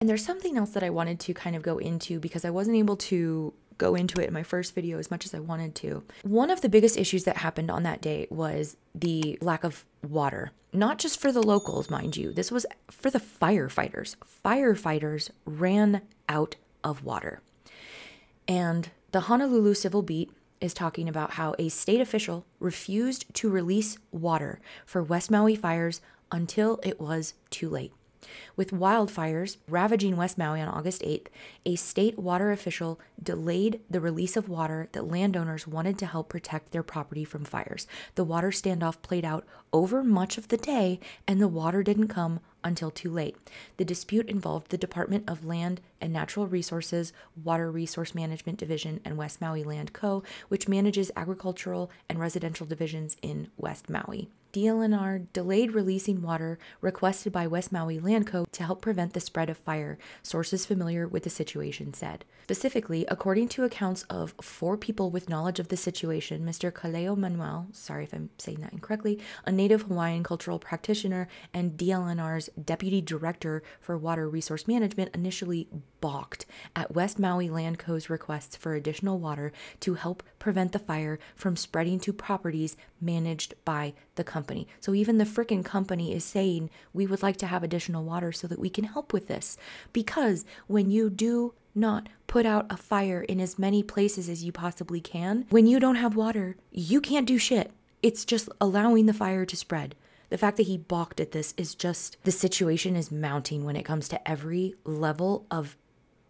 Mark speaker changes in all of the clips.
Speaker 1: And there's something else that I wanted to kind of go into because I wasn't able to go into it in my first video as much as I wanted to. One of the biggest issues that happened on that day was the lack of water. Not just for the locals, mind you. This was for the firefighters. Firefighters ran out of water. And the Honolulu Civil Beat is talking about how a state official refused to release water for West Maui fires until it was too late. With wildfires ravaging West Maui on August 8th, a state water official delayed the release of water that landowners wanted to help protect their property from fires. The water standoff played out over much of the day, and the water didn't come until too late. The dispute involved the Department of Land and Natural Resources, Water Resource Management Division, and West Maui Land Co., which manages agricultural and residential divisions in West Maui. DLNR delayed releasing water requested by West Maui Land Co. to help prevent the spread of fire, sources familiar with the situation said. Specifically, according to accounts of 4 people with knowledge of the situation, Mr. Kaleo Manuel, sorry if I'm saying that incorrectly, a native Hawaiian cultural practitioner and DLNR's deputy director for water resource management, initially balked at West Maui Land Co.'s requests for additional water to help prevent the fire from spreading to properties managed by the company. So even the frickin' company is saying, we would like to have additional water so that we can help with this. Because when you do not put out a fire in as many places as you possibly can, when you don't have water, you can't do shit. It's just allowing the fire to spread. The fact that he balked at this is just, the situation is mounting when it comes to every level of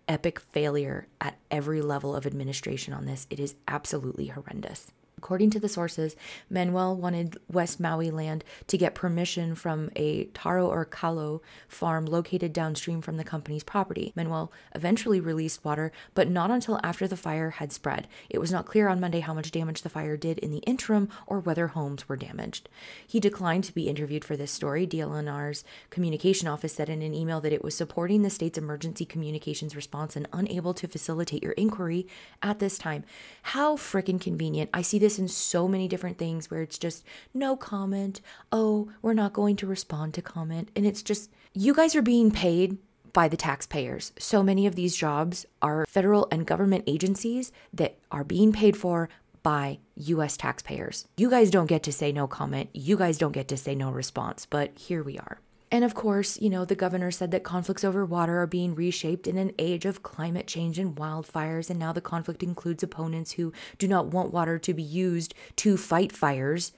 Speaker 1: epic failure at every level of administration on this. It is absolutely horrendous. According to the sources, Manuel wanted West Maui Land to get permission from a taro or kalo farm located downstream from the company's property. Manuel eventually released water, but not until after the fire had spread. It was not clear on Monday how much damage the fire did in the interim or whether homes were damaged. He declined to be interviewed for this story. DLNR's communication office said in an email that it was supporting the state's emergency communications response and unable to facilitate your inquiry at this time. How freaking convenient. I see this in so many different things where it's just no comment. Oh, we're not going to respond to comment. And it's just, you guys are being paid by the taxpayers. So many of these jobs are federal and government agencies that are being paid for by US taxpayers. You guys don't get to say no comment. You guys don't get to say no response, but here we are. And of course, you know, the governor said that conflicts over water are being reshaped in an age of climate change and wildfires. And now the conflict includes opponents who do not want water to be used to fight fires.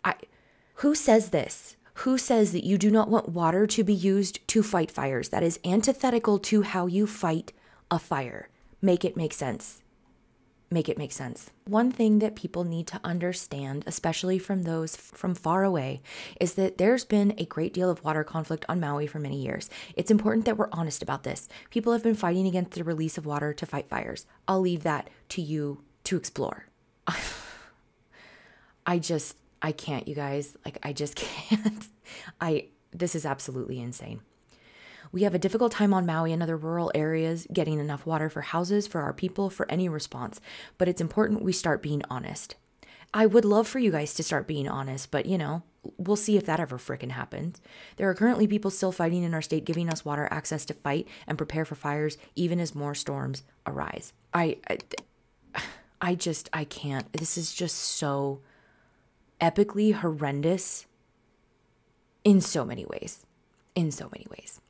Speaker 1: Who says this? Who says that you do not want water to be used to fight fires? That is antithetical to how you fight a fire. Make it make sense. Make it make sense. One thing that people need to understand, especially from those from far away, is that there's been a great deal of water conflict on Maui for many years. It's important that we're honest about this. People have been fighting against the release of water to fight fires. I'll leave that to you to explore. I can't, you guys. Like, I just can't. This is absolutely insane. We have a difficult time on Maui and other rural areas getting enough water for houses, for our people, for any response. But it's important we start being honest. I would love for you guys to start being honest, but you know, we'll see if that ever frickin' happens. There are currently people still fighting in our state, giving us water access to fight and prepare for fires, even as more storms arise. I can't. This is just so epically horrendous in so many ways. In so many ways.